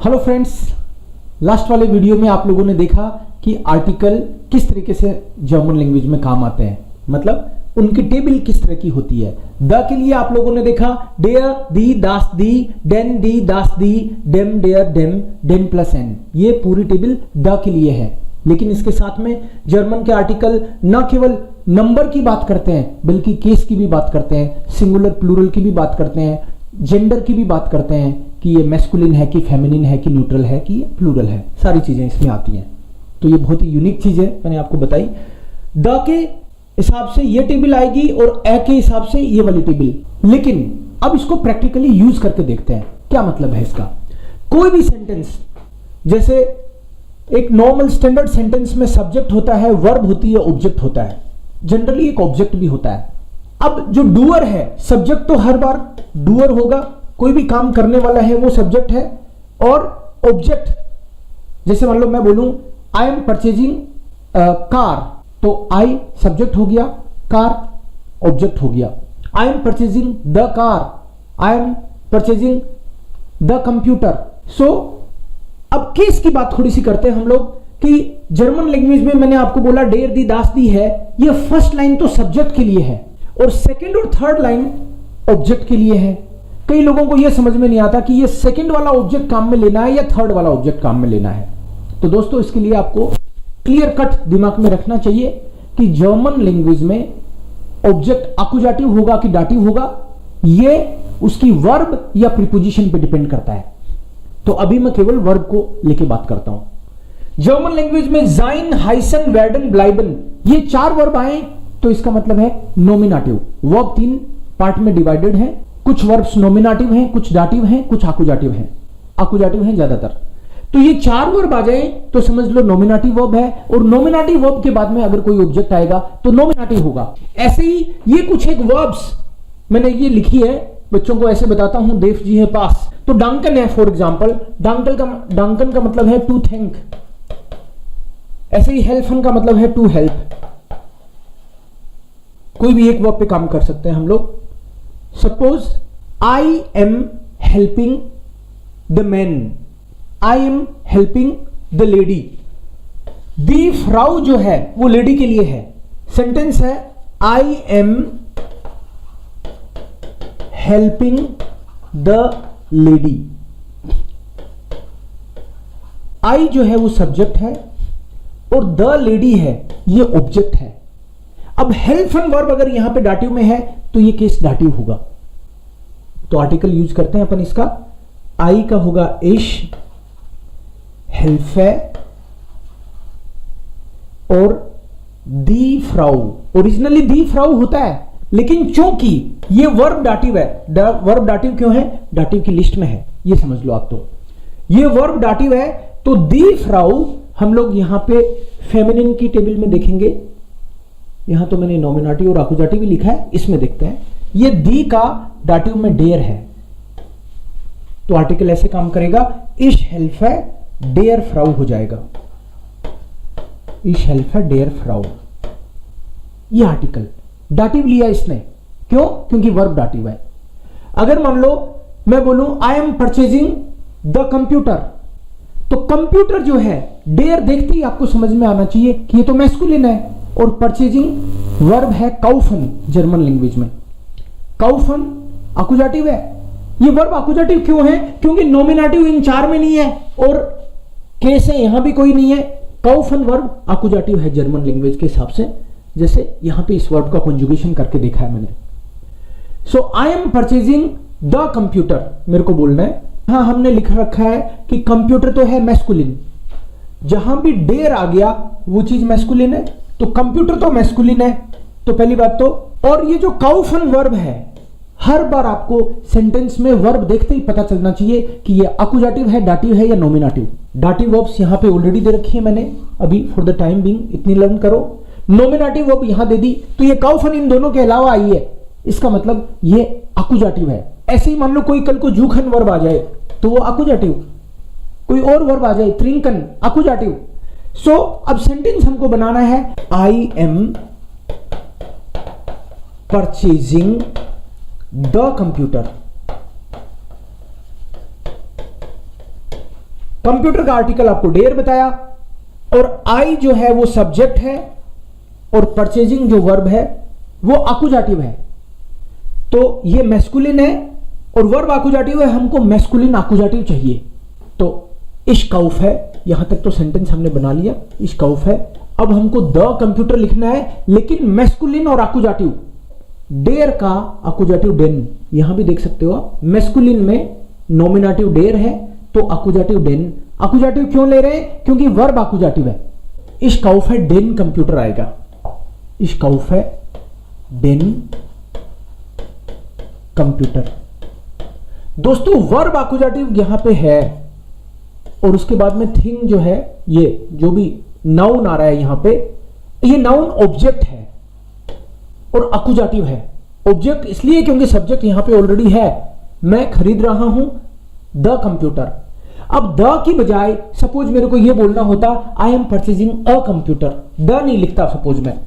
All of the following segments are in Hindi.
हेलो फ्रेंड्स, लास्ट वाले वीडियो में आप लोगों ने देखा कि आर्टिकल किस तरीके से जर्मन लैंग्वेज में काम आते हैं, मतलब उनकी टेबल किस तरह की होती है। द के लिए आप लोगों ने देखा डेयर, दी, दास, दी, डेन, दी, दास, दी, डेम, डेयर, डेम, डेन प्लस एन, ये पूरी टेबल द के लिए है। लेकिन इसके साथ में जर्मन के आर्टिकल न केवल नंबर की बात करते हैं बल्कि केस की भी बात करते हैं, सिंगुलर प्लूरल की भी बात करते हैं, जेंडर की भी बात करते हैं कि ये मैस्कुलिन है कि फेमिनिन है कि न्यूट्रल है कि ये प्लूरल है, सारी चीजें इसमें आती हैं। तो ये बहुत ही यूनिक चीज है, मैंने आपको बताई। द के हिसाब से ये टेबल आएगी और ए के हिसाब से ये वाली टेबल। लेकिन अब इसको प्रैक्टिकली यूज करके देखते हैं क्या मतलब है इसका। कोई भी सेंटेंस, जैसे एक नॉर्मल स्टैंडर्ड सेंटेंस में सब्जेक्ट होता है, वर्ब होती है, ऑब्जेक्ट होता है, जनरली एक ऑब्जेक्ट भी होता है। अब जो डूअर है, सब्जेक्ट तो हर बार डूअर होगा, कोई भी काम करने वाला है वो सब्जेक्ट है, और ऑब्जेक्ट जैसे मान लो मैं बोलूं आई एम परचेजिंग कार, तो आई सब्जेक्ट हो गया, कार ऑब्जेक्ट हो गया। I am purchasing the car, I am purchasing the computer. So अब केस की बात थोड़ी सी करते हैं हम लोग कि जर्मन लैंग्वेज में मैंने आपको बोला डेयर, दी, दास, दी है, ये फर्स्ट लाइन तो सब्जेक्ट के लिए है और सेकंड और थर्ड लाइन ऑब्जेक्ट के लिए है। कई लोगों को यह समझ में नहीं आता कि ये सेकंड वाला ऑब्जेक्ट काम में लेना है या थर्ड वाला ऑब्जेक्ट काम में लेना है। तो दोस्तों, इसके लिए आपको क्लियर कट दिमाग में रखना चाहिए कि जर्मन लैंग्वेज में ऑब्जेक्ट आकुजाटिव होगा कि डाटिव होगा, ये उसकी वर्ब या प्रीपोजिशन पे डिपेंड करता है। तो अभी मैं केवल वर्ब को लेके बात करता हूं। जर्मन लैंग्वेज में जाइन, हाइसन, वेर्डन, ब्लाइबन, ये चार वर्ब आए तो इसका मतलब है नॉमिनेटिव। वर्ब तीन पार्ट में डिवाइडेड है, कुछ वर्ब्स नॉमिनेटिव हैं, कुछ डाटिव हैं, कुछ आकुजाटिव हैं। आकुजाटिव हैं ज्यादातर। तो ये चार वर्ब आ जाए तो समझ लो नॉमिनेटिव वर्ब है, और नॉमिनेटिव वर्ब के बाद में अगर कोई ऑब्जेक्ट आएगा तो नॉमिनेटिव होगा। ऐसे ही ये कुछ एक वर्ब्स मैंने ये लिखी है, बच्चों को ऐसे बताता हूं। देव जी है पास, तो डांकन है फॉर एग्जांपल, डांकन का मतलब है टू थैंक। ऐसे ही हेल्फन का मतलब है टू हेल्प। कोई भी एक वर्ब पे काम कर सकते हैं हम लोग। Suppose I am helping the man, I am helping the lady. दी फ्राउ जो है वो लेडी के लिए है। सेंटेंस है I am helping the lady. I जो है वो सब्जेक्ट है और द लेडी है ये ऑब्जेक्ट है। अब हेल्पन वर्ब अगर यहां पे डाटिव में है तो ये केस डाटिव होगा। तो आर्टिकल यूज करते हैं अपन इसका। आई का होगा इश, हेल्फे और दी फ्राउ। ओरिजिनली दी फ्राउ होता है, लेकिन चूंकि ये वर्ब डाटिव है, वर्ब डाटिव क्यों है? डाटिव की लिस्ट में है, ये समझ लो आप। तो ये वर्ब डाटिव है तो दी फ्राउ हम लोग यहां पे फेमिनिन की टेबल में देखेंगे। यहां तो मैंने नॉमिनेटिव और आकुजाटिव भी लिखा है, इसमें देखते हैं। ये दी का डाटिव में डेयर है, तो आर्टिकल ऐसे काम करेगा, इश हेल्फ है डेयर फ्राउ हो जाएगा। इश हेल्फ है डेयर फ्राउ, ये आर्टिकल डाटिव लिया इसने। क्यों? क्योंकि वर्ब डाटिव है। अगर मान लो मैं बोलूं आई एम परचेजिंग द कंप्यूटर, तो कंप्यूटर जो है डेयर देखते ही आपको समझ में आना चाहिए कि ये तो मैस्कुलिन है, और परचेजिंग वर्ब है काउफन। जर्मन लैंग्वेज में काउफन आकुजाटिव है। ये वर्ब आकुजाटिव क्यों है? क्योंकि नॉमिनेटिव इन चार में नहीं है और केस है यहां भी कोई नहीं है। काउफन वर्ब आकुजाटिव है जर्मन लैंग्वेज के हिसाब से, जैसे यहां पे इस वर्ब का कंजुगेशन करके देखा है मैंने। So I am purchasing the computer, मेरे को बोलना है। हाँ, हमने लिख रखा है कि कंप्यूटर तो है मैस्कुलिन, जहां भी डेयर आ गया वो चीज मैस्कुलिन है, तो कंप्यूटर तो मैस्कुलिन है। तो पहली बात तो, और ये जो काउफन वर्ब है, हर बार आपको सेंटेंस में वर्ब देखते ही पता चलना चाहिए कि ये आकुजाटिव है, डाटिव है या नॉमिनेटिव। डाटिव वर्ब्स यहां पे ऑलरेडी दे रखी है मैंने, अभी फॉर द टाइम बीइंग इतनी लर्न करो। नॉमिनेटिव वर्ब यहां दे दी, तो ये काउफन इन दोनों के अलावा आई है, इसका मतलब ये आकुजाटिव है। ऐसे ही मान लो कोई कल को जूखन वर्ब आ जाए तो वो आकुजाटिव, कोई और वर्ब आ जाए त्रिंकन, आकुजाटिव। सो अब सेंटेंस हमको बनाना है, I am purchasing the computer. Computer का आर्टिकल आपको डेयर बताया, और आई जो है वो सब्जेक्ट है, और परचेजिंग जो वर्ब है वो आकुजाटिव है। तो ये मैस्कुलिन है और वर्ब आकुजाटिव है, हमको मैस्कुलिन आकुजाटिव चाहिए। तो इश्काउफ है, यहां तक तो सेंटेंस हमने बना लिया, इश्काउफ है। अब हमको द कंप्यूटर लिखना है, लेकिन मैस्कुलिन और आकुजाटिव। डेयर का आकुजाटिव डेन, यहां भी देख सकते हो आप, मैस्कुलिन में नॉमिनेटिव डेयर है तो आकुजाटिव डेन। आकुजाटिव क्यों ले रहे हैं? क्योंकि वर्ब आकुजाटिव है। इश्काउफ है, डेन कंप्यूटर आएगा। इश्काउफ है, डेन कंप्यूटर। दोस्तों वर्ब आकुजाटिव यहां पे है, और उसके बाद में थिंग जो है, ये जो भी नाउन आ रहा है यहां पे, ये नाउन ऑब्जेक्ट है और आकुजाटिव है। ऑब्जेक्ट इसलिए क्योंकि सब्जेक्ट यहां पे ऑलरेडी है, मैं खरीद रहा हूं द कंप्यूटर। अब द की बजाय सपोज मेरे को यह बोलना होता आई am purchasing a computer, the नहीं लिखता। सपोज मैं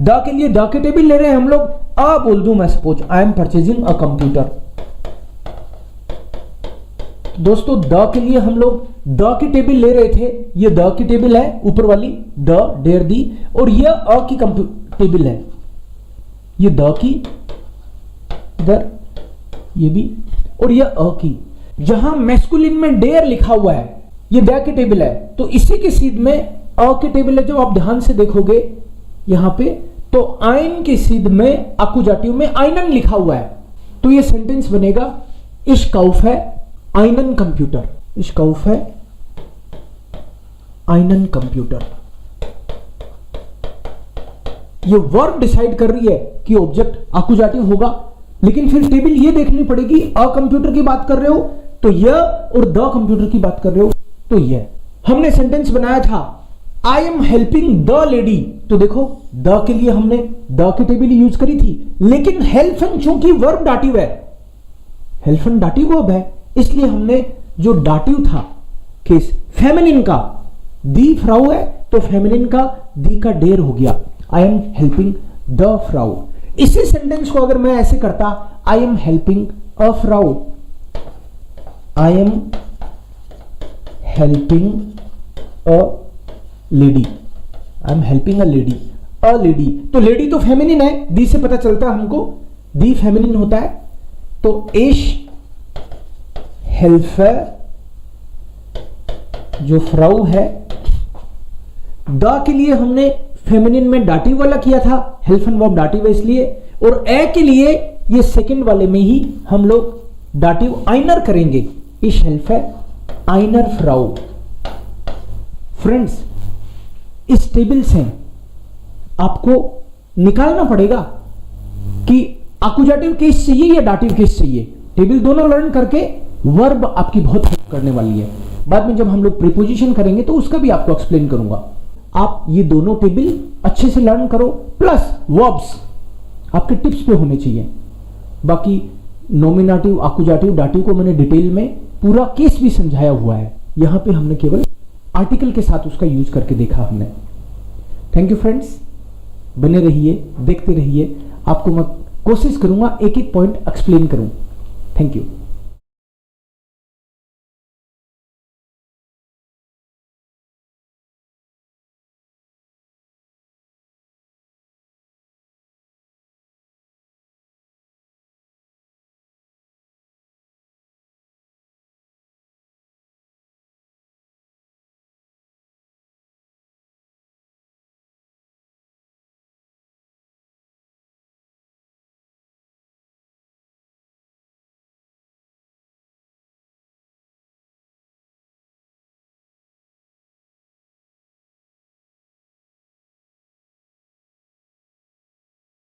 द के लिए द के टेबल ले रहे हैं हम लोग, अ बोल दूं मैं, suppose I am purchasing a computer. दोस्तों द के लिए हम लोग द की टेबल ले रहे थे, ये द की टेबल है ऊपर वाली, द डेयर दी, और ये अ की टेबल है, ये द की इधर, ये भी, और ये अ की। जहां मैस्कुलिन में डेयर लिखा हुआ है, ये द की टेबल है, तो इसी के सीध में अ की टेबल है। जब आप ध्यान से देखोगे यहां पे, तो आइन के सीध में आकुजाटिव में आइनन लिखा हुआ है, तो ये सेंटेंस बनेगा इश्काउफ है आइनन कंप्यूटर। इश्काउफ है आइनन कंप्यूटर। ये वर्ब डिसाइड कर रही है कि ऑब्जेक्ट आकुजाटिव होगा, लेकिन फिर टेबल ये देखनी पड़ेगी, अ कंप्यूटर की बात कर रहे हो तो यह, और द कंप्यूटर की बात कर रहे हो तो यह। हमने सेंटेंस बनाया था आई एम हेल्पिंग द लेडी, तो देखो द के लिए हमने द की टेबल यूज करी थी, लेकिन हेल्पन चूंकि वर्ब डाटिव है, हेल्पन डाटिव वर्ब है, इसलिए हमने जो डाटिव था केस फेमिनिन का, दी फ्राउ है तो फेमिनिन का दी का डेयर हो गया, I am helping the Frau. इसी सेंटेंस को अगर मैं ऐसे करता आई am helping a Frau, I am helping a lady, I am helping a lady, a lady, तो लेडी तो फेमिनिन है, दी से पता चलता है हमको, दी फेमिनिन होता है, तो इश हेल्फर जो फ्राउ है, द के लिए हमने फेमिनिन में डाटिव वाला किया था, हेल्फन वर्ब डाटिव है इसलिए, और ए के लिए ये सेकंड वाले में ही हम लोग डाटिव आइनर करेंगे, इश हेल्फर आइनर फ्राउ। फ्रेंड्स इस टेबल से आपको निकालना पड़ेगा कि आकुजाटिव केस चाहिए या डाटिव केस चाहिए। टेबल दोनों लर्न करके वर्ब आपकी बहुत हेल्प करने वाली है। बाद में जब हम लोग प्रीपोजिशन करेंगे तो उसका भी आपको एक्सप्लेन करूंगा। आप ये दोनों टेबल अच्छे से लर्न करो, प्लस वर्ब्स आपके टिप्स पे होने चाहिए। बाकी नॉमिनेटिव, आकुजाटिव, डाटिव को मैंने डिटेल में पूरा केस भी समझाया हुआ है, यहां पे हमने केवल आर्टिकल के साथ उसका यूज करके देखा हमने। थैंक यू फ्रेंड्स, बने रहिए, देखते रहिए, आपको मैं कोशिश करूंगा एक एक पॉइंट एक्सप्लेन करूं। Thank you.